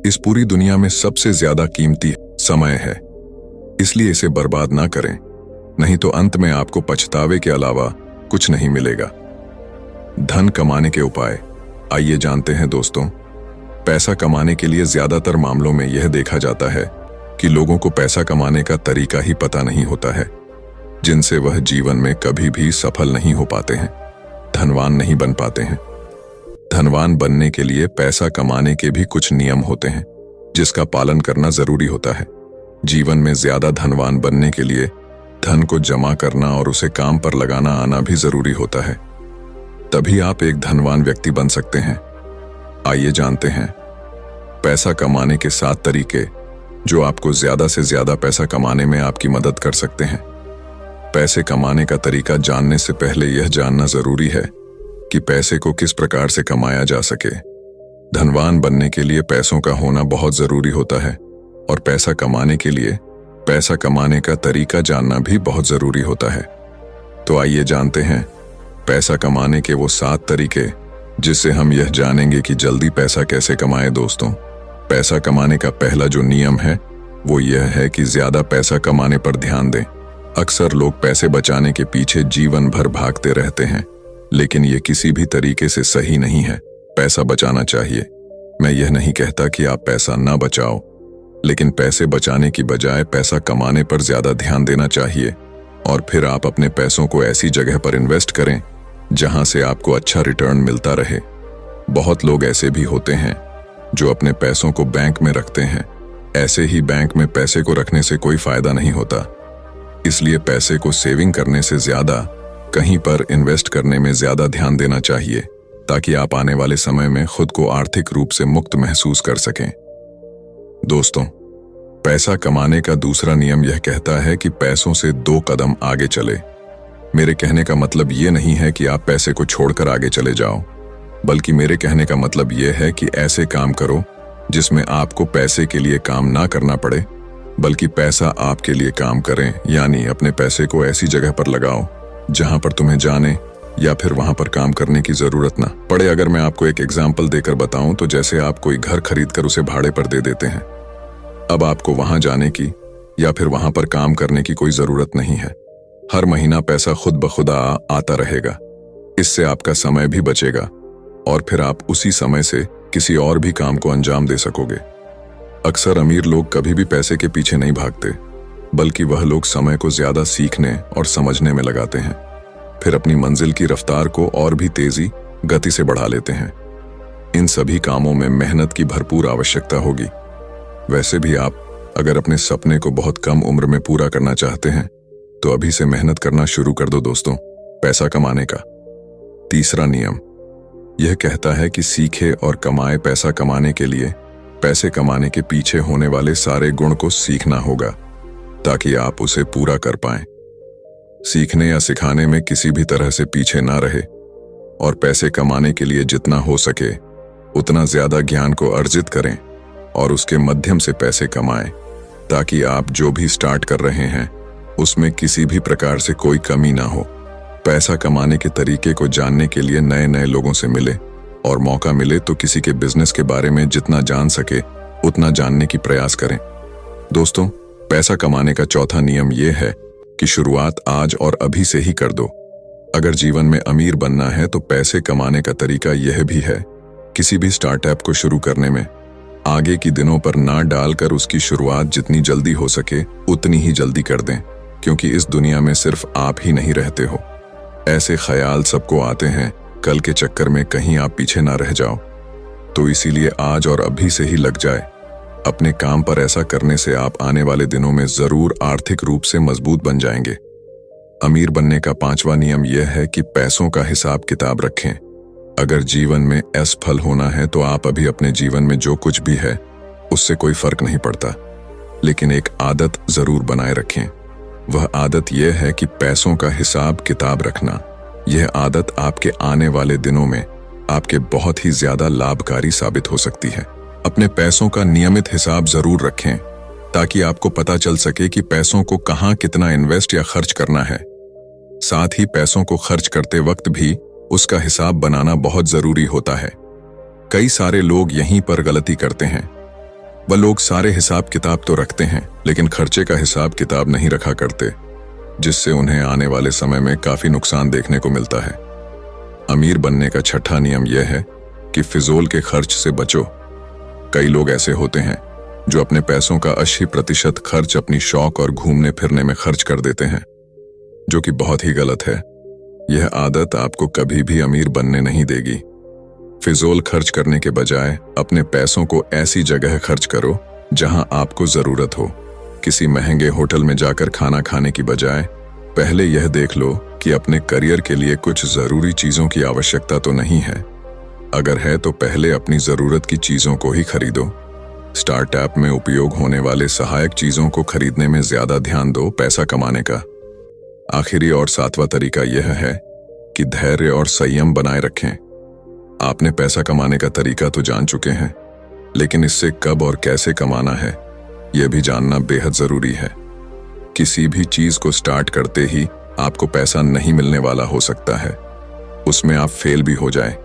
इस पूरी दुनिया में सबसे ज्यादा कीमती समय है, इसलिए इसे बर्बाद ना करें, नहीं तो अंत में आपको पछतावे के अलावा कुछ नहीं मिलेगा। धन कमाने के उपाय आइए जानते हैं दोस्तों। पैसा कमाने के लिए ज्यादातर मामलों में यह देखा जाता है कि लोगों को पैसा कमाने का तरीका ही पता नहीं होता है, जिनसे वह जीवन में कभी भी सफल नहीं हो पाते हैं, धनवान नहीं बन पाते हैं। धनवान बनने के लिए पैसा कमाने के भी कुछ नियम होते हैं, जिसका पालन करना जरूरी होता है। जीवन में ज्यादा धनवान बनने के लिए धन को जमा करना और उसे काम पर लगाना आना भी जरूरी होता है, तभी आप एक धनवान व्यक्ति बन सकते हैं। आइए जानते हैं पैसा कमाने के 7 तरीके जो आपको ज्यादा से ज्यादा पैसा कमाने में आपकी मदद कर सकते हैं। पैसे कमाने का तरीका जानने से पहले यह जानना जरूरी है कि पैसे को किस प्रकार से कमाया जा सके। धनवान बनने के लिए पैसों का होना बहुत जरूरी होता है और पैसा कमाने के लिए पैसा कमाने का तरीका जानना भी बहुत जरूरी होता है। तो आइए जानते हैं पैसा कमाने के वो 7 तरीके, जिससे हम यह जानेंगे कि जल्दी पैसा कैसे कमाएं। दोस्तों, पैसा कमाने का पहला जो नियम है वो यह है कि ज्यादा पैसा कमाने पर ध्यान दें। अक्सर लोग पैसे बचाने के पीछे जीवन भर भागते रहते हैं, लेकिन ये किसी भी तरीके से सही नहीं है। पैसा बचाना चाहिए। मैं यह नहीं कहता कि आप पैसा ना बचाओ, लेकिन पैसे बचाने की बजाय पैसा कमाने पर ज्यादा ध्यान देना चाहिए और फिर आप अपने पैसों को ऐसी जगह पर इन्वेस्ट करें जहां से आपको अच्छा रिटर्न मिलता रहे। बहुत लोग ऐसे भी होते हैं जो अपने पैसों को बैंक में रखते हैं। ऐसे ही बैंक में पैसे को रखने से कोई फायदा नहीं होता, इसलिए पैसे को सेविंग करने से ज्यादा कहीं पर इन्वेस्ट करने में ज्यादा ध्यान देना चाहिए, ताकि आप आने वाले समय में खुद को आर्थिक रूप से मुक्त महसूस कर सकें। दोस्तों, पैसा कमाने का दूसरा नियम यह कहता है कि पैसों से 2 कदम आगे चले। मेरे कहने का मतलब ये नहीं है कि आप पैसे को छोड़कर आगे चले जाओ, बल्कि मेरे कहने का मतलब यह है कि ऐसे काम करो जिसमें आपको पैसे के लिए काम ना करना पड़े, बल्कि पैसा आपके लिए काम करें। यानी अपने पैसे को ऐसी जगह पर लगाओ जहां पर तुम्हें जाने या फिर वहां पर काम करने की जरूरत ना पड़े। अगर मैं आपको एक एग्जाम्पल देकर बताऊं तो जैसे आप कोई घर खरीदकर उसे भाड़े पर दे देते हैं। अब आपको वहां जाने की या फिर वहां पर काम करने की कोई जरूरत नहीं है। हर महीना पैसा खुद ब खुद आता रहेगा। इससे आपका समय भी बचेगा और फिर आप उसी समय से किसी और भी काम को अंजाम दे सकोगे। अक्सर अमीर लोग कभी भी पैसे के पीछे नहीं भागते, बल्कि वह लोग समय को ज्यादा सीखने और समझने में लगाते हैं, फिर अपनी मंजिल की रफ्तार को और भी तेजी गति से बढ़ा लेते हैं। इन सभी कामों में मेहनत की भरपूर आवश्यकता होगी। वैसे भी आप अगर अपने सपने को बहुत कम उम्र में पूरा करना चाहते हैं तो अभी से मेहनत करना शुरू कर दो। दोस्तों, पैसा कमाने का तीसरा नियम यह कहता है कि सीखे और कमाए। पैसा कमाने के लिए पैसे कमाने के पीछे होने वाले सारे गुण को सीखना होगा, ताकि आप उसे पूरा कर पाएं। सीखने या सिखाने में किसी भी तरह से पीछे ना रहे और पैसे कमाने के लिए जितना हो सके उतना ज्यादा ज्ञान को अर्जित करें और उसके माध्यम से पैसे कमाएं, ताकि आप जो भी स्टार्ट कर रहे हैं उसमें किसी भी प्रकार से कोई कमी ना हो। पैसा कमाने के तरीके को जानने के लिए नए नए लोगों से मिले और मौका मिले तो किसी के बिजनेस के बारे में जितना जान सके उतना जानने की प्रयास करें। दोस्तों, पैसा कमाने का चौथा नियम यह है कि शुरुआत आज और अभी से ही कर दो। अगर जीवन में अमीर बनना है तो पैसे कमाने का तरीका यह भी है, किसी भी स्टार्टअप को शुरू करने में आगे की दिनों पर ना डालकर उसकी शुरुआत जितनी जल्दी हो सके उतनी ही जल्दी कर दें, क्योंकि इस दुनिया में सिर्फ आप ही नहीं रहते हो। ऐसे ख्याल सबको आते हैं, कल के चक्कर में कहीं आप पीछे ना रह जाओ। तो इसीलिए आज और अभी से ही लग जाए अपने काम पर। ऐसा करने से आप आने वाले दिनों में जरूर आर्थिक रूप से मजबूत बन जाएंगे। अमीर बनने का 5वां नियम यह है कि पैसों का हिसाब किताब रखें। अगर जीवन में असफल होना है तो आप अभी अपने जीवन में जो कुछ भी है उससे कोई फर्क नहीं पड़ता, लेकिन एक आदत जरूर बनाए रखें। वह आदत यह है कि पैसों का हिसाब किताब रखना। यह आदत आपके आने वाले दिनों में आपके बहुत ही ज्यादा लाभकारी साबित हो सकती है। अपने पैसों का नियमित हिसाब जरूर रखें, ताकि आपको पता चल सके कि पैसों को कहां कितना इन्वेस्ट या खर्च करना है। साथ ही पैसों को खर्च करते वक्त भी उसका हिसाब बनाना बहुत जरूरी होता है। कई सारे लोग यहीं पर गलती करते हैं। वह लोग सारे हिसाब किताब तो रखते हैं, लेकिन खर्चे का हिसाब किताब नहीं रखा करते, जिससे उन्हें आने वाले समय में काफी नुकसान देखने को मिलता है। अमीर बनने का छठा नियम यह है कि फिजूल के खर्च से बचो। कई लोग ऐसे होते हैं जो अपने पैसों का 80% खर्च अपनी शौक और घूमने फिरने में खर्च कर देते हैं, जो कि बहुत ही गलत है। यह आदत आपको कभी भी अमीर बनने नहीं देगी। फिजूल खर्च करने के बजाय अपने पैसों को ऐसी जगह खर्च करो जहां आपको जरूरत हो। किसी महंगे होटल में जाकर खाना खाने की बजाय पहले यह देख लो कि अपने करियर के लिए कुछ जरूरी चीजों की आवश्यकता तो नहीं है। अगर है तो पहले अपनी जरूरत की चीजों को ही खरीदो। स्टार्टअप में उपयोग होने वाले सहायक चीजों को खरीदने में ज्यादा ध्यान दो पैसा कमाने का। आखिरी और सातवां तरीका यह है कि धैर्य और संयम बनाए रखें। आपने पैसा कमाने का तरीका तो जान चुके हैं, लेकिन इससे कब और कैसे कमाना है यह भी जानना बेहद जरूरी है। किसी भी चीज को स्टार्ट करते ही आपको पैसा नहीं मिलने वाला हो सकता है, उसमें आप फेल भी हो जाए।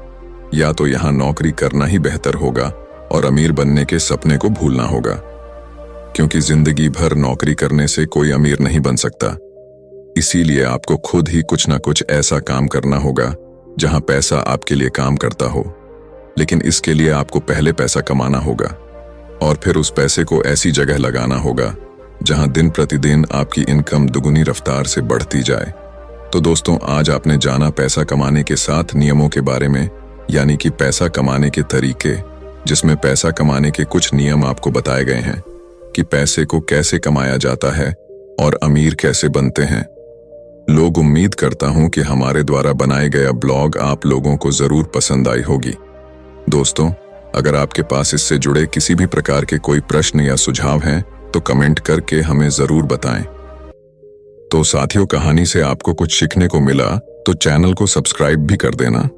या तो यहां नौकरी करना ही बेहतर होगा और अमीर बनने के सपने को भूलना होगा, क्योंकि जिंदगी भर नौकरी करने से कोई अमीर नहीं बन सकता। इसीलिए आपको खुद ही कुछ ना कुछ ऐसा काम करना होगा जहां पैसा आपके लिए काम करता हो। लेकिन इसके लिए आपको पहले पैसा कमाना होगा और फिर उस पैसे को ऐसी जगह लगाना होगा जहां दिन प्रतिदिन आपकी इनकम दुगुनी रफ्तार से बढ़ती जाए। तो दोस्तों, आज आपने जाना पैसा कमाने के 7 नियमों के बारे में, यानी कि पैसा कमाने के तरीके, जिसमें पैसा कमाने के कुछ नियम आपको बताए गए हैं कि पैसे को कैसे कमाया जाता है और अमीर कैसे बनते हैं। लोग उम्मीद करता हूं कि हमारे द्वारा बनाए गया ब्लॉग आप लोगों को जरूर पसंद आई होगी। दोस्तों, अगर आपके पास इससे जुड़े किसी भी प्रकार के कोई प्रश्न या सुझाव हैं तो कमेंट करके हमें जरूर बताएं। तो साथियों, कहानी से आपको कुछ सीखने को मिला तो चैनल को सब्सक्राइब भी कर देना।